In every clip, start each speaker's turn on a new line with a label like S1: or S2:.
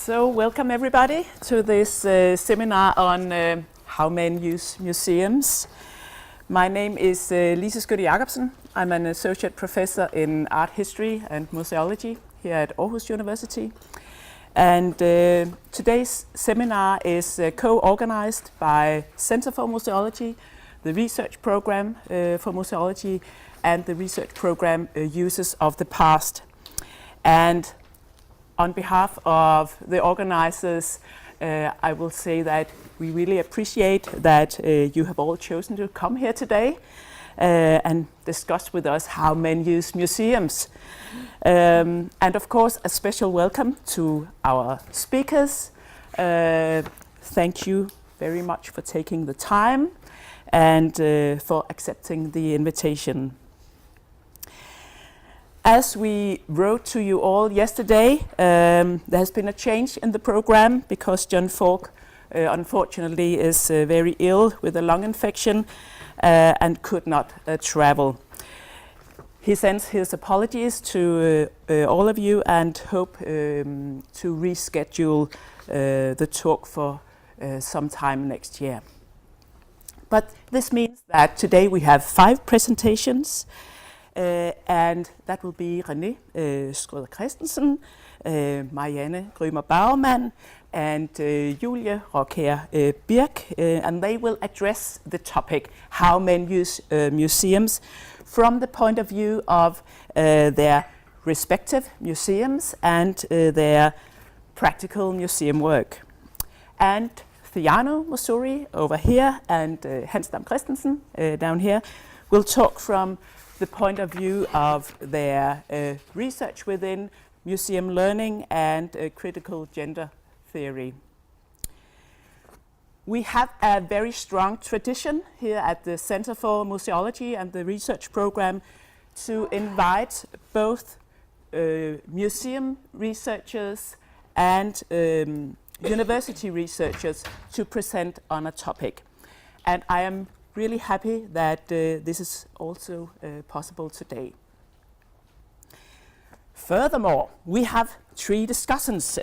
S1: So welcome everybody to this seminar on how men use museums. My name is Lise Skytte Jakobsen. I'm an associate professor in art history and museology here at Aarhus University. And today's seminar is co-organized by Center for Museology, the research program for museology, and the research program Uses of the Past. And on behalf of the organizers, I will say that we really appreciate that you have all chosen to come here today and discuss with us how men use museums. And of course, a special welcome to our speakers. Thank you very much for taking the time and for accepting the invitation. As we wrote to you all yesterday, there has been a change in the program because John Falk, unfortunately, is very ill with a lung infection and could not travel. He sends his apologies to all of you and hope to reschedule the talk for some time next year. But this means that today we have 5 presentations. And that will be René Schrøder Christensen, Marianne Grymer Baumann, and Julie Rockher Birk, and they will address the topic how men use museums from the point of view of their respective museums and their practical museum work. And Theano Mosuri over here and Hans Dam Christensen down here will talk from the point of view of their research within museum learning and critical gender theory. We have a very strong tradition here at the Center for Museology and the research program to invite both museum researchers and university researchers to present on a topic. And I am really happy that this is also possible today. Furthermore, we have 3 discussants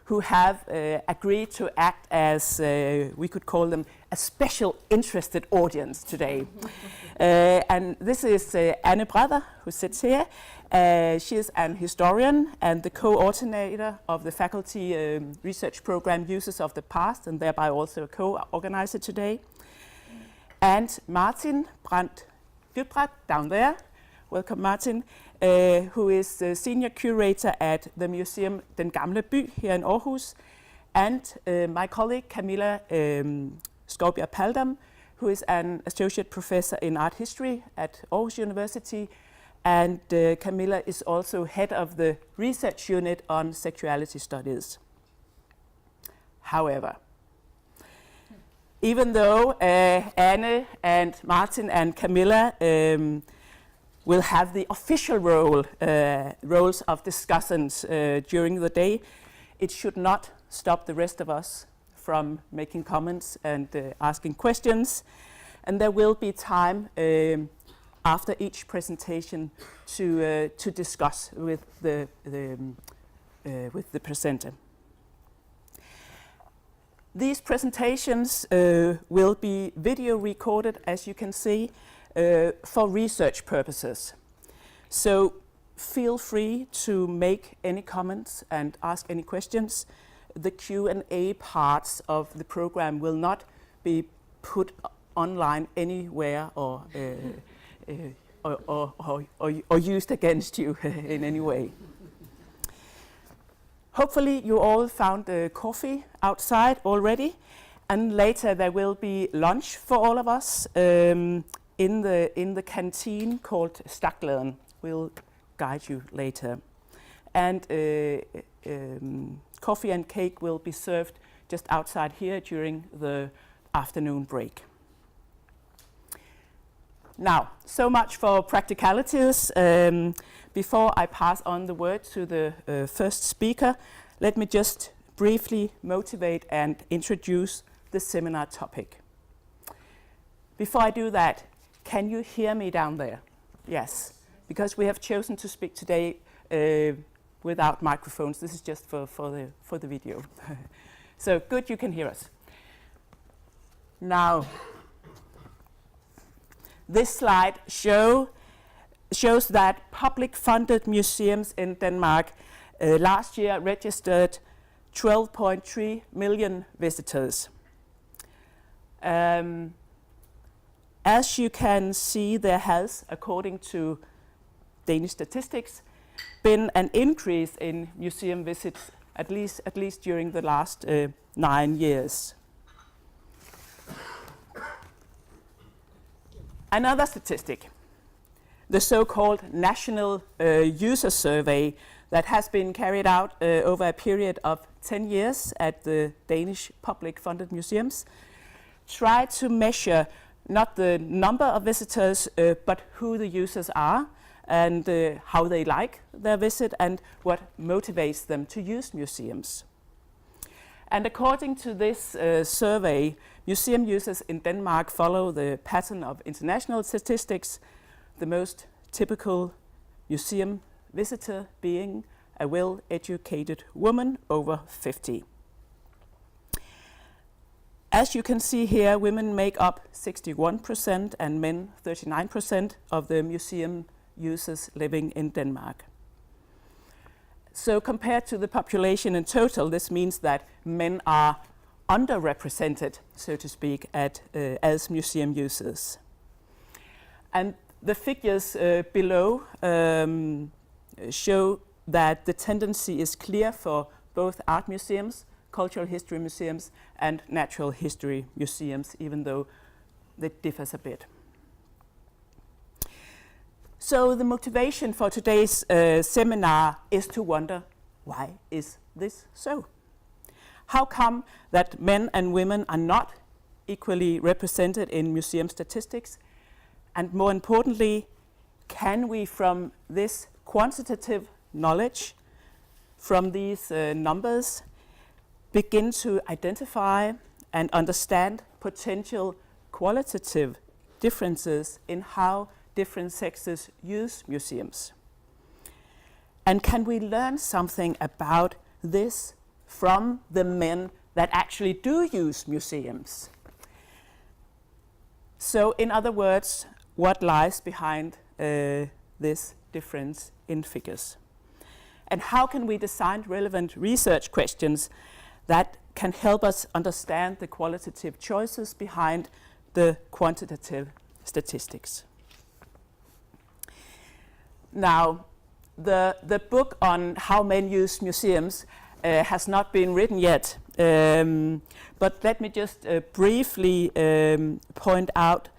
S1: who have agreed to act as, we could call them, a special interested audience today. And this is Anne Brother, who sits here. She is an historian and the co-ordinator of the faculty research program Uses of the Past, and thereby also a co-organizer today. And Martin Brandt Dybrat down there, welcome Martin, who is the senior curator at the museum Den Gamle By here in Aarhus, and my colleague Camilla Skovbjerg Paldam, who is an associate professor in art history at Aarhus University, and Camilla is also head of the research unit on sexuality studies. However, even though Anne and Martin and Camilla will have the official roles of discussants during the day, it should not stop the rest of us from making comments and asking questions. And there will be time after each presentation to discuss with the presenter. These presentations will be video recorded, as you can see, for research purposes. So feel free to make any comments and ask any questions. The Q&A parts of the program will not be put online anywhere or used against you in any way. Hopefully you all found coffee outside already, and later there will be lunch for all of us in the canteen called Stakglæden. We'll guide you later. And coffee and cake will be served just outside here during the afternoon break. Now, so much for practicalities. Before I pass on the word to the first speaker, let me just briefly motivate and introduce the seminar topic. Before I do that, can you hear me down there? Yes, because we have chosen to speak today without microphones. This is just for the video. So good, you can hear us. Now, this slide shows that public-funded museums in Denmark last year registered 12.3 million visitors. As you can see, there has, according to Danish statistics, been an increase in museum visits, at least during the last 9 years. Another statistic, the so-called National User Survey that has been carried out over a period of 10 years at the Danish public-funded museums, try to measure not the number of visitors, but who the users are and how they like their visit and what motivates them to use museums. And according to this survey, museum users in Denmark follow the pattern of international statistics, the most typical museum visitor being a well-educated woman over 50. As you can see here, women make up 61% and men 39% of the museum users living in Denmark. So compared to the population in total, this means that men are underrepresented, so to speak, as museum users. And the figures below show that the tendency is clear for both art museums, cultural history museums, and natural history museums, even though it differs a bit. So the motivation for today's seminar is to wonder, why is this so? How come that men and women are not equally represented in museum statistics? And more importantly, can we, from this quantitative knowledge, from these numbers, begin to identify and understand potential qualitative differences in how different sexes use museums? And can we learn something about this from the men that actually do use museums? So in other words, what lies behind this difference in figures? And how can we design relevant research questions that can help us understand the qualitative choices behind the quantitative statistics? Now, the book on how men use museums has not been written yet, but let me just briefly point out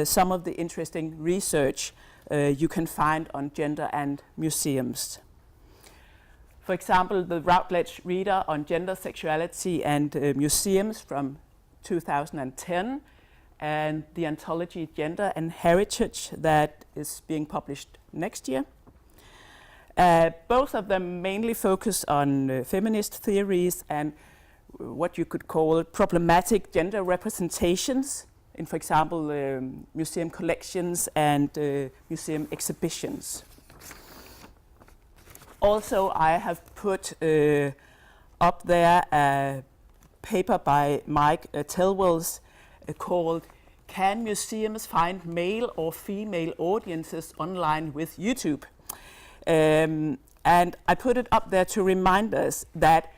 S1: some of the interesting research you can find on gender and museums. For example, the Routledge Reader on Gender, Sexuality and Museums from 2010, and the anthology Gender and Heritage that is being published next year. Both of them mainly focus on feminist theories and what you could call problematic gender representations in, for example, museum collections and museum exhibitions. Also, I have put up there a paper by Mike Telwells called "Can Museums Find Male or Female Audiences Online with YouTube?" And I put it up there to remind us that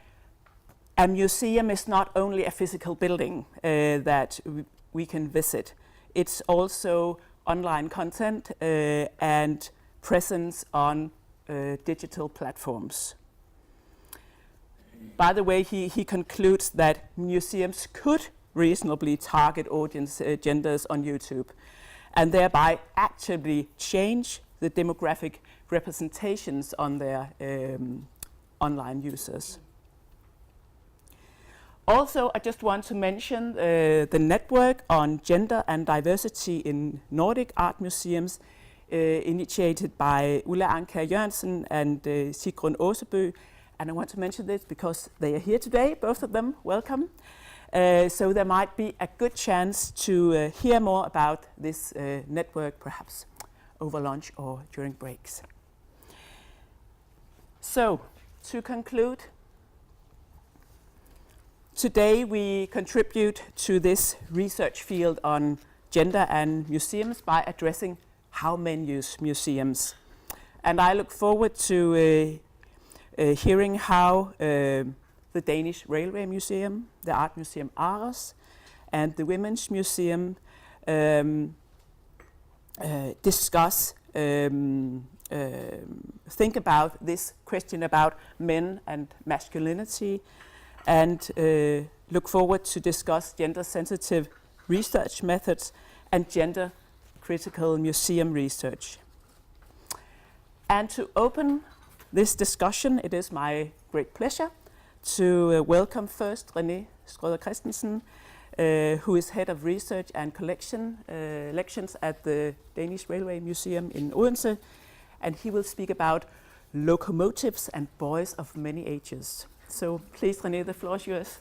S1: a museum is not only a physical building that we can visit. It's also online content and presence on digital platforms. By the way, he concludes that museums could reasonably target audience genders on YouTube and thereby actively change the demographic representations on their online users. Also, I just want to mention the network on gender and diversity in Nordic art museums initiated by Ulla Anka Jørgensen and Sigrun Åsebø. And I want to mention this because they are here today, both of them. Welcome. So there might be a good chance to hear more about this network, perhaps over lunch or during breaks. So to conclude, today we contribute to this research field on gender and museums by addressing how men use museums. And I look forward to hearing how the Danish Railway Museum, the Art Museum Aarhus, and the Women's Museum discuss, think about this question about men and masculinity, and look forward to discuss gender-sensitive research methods and gender-critical museum research. And to open this discussion, it is my great pleasure to welcome first René Schrøder Christensen, who is head of research and collections at the Danish Railway Museum in Odense, and he will speak about locomotives and boys of many ages. So please, René, the floor is yours.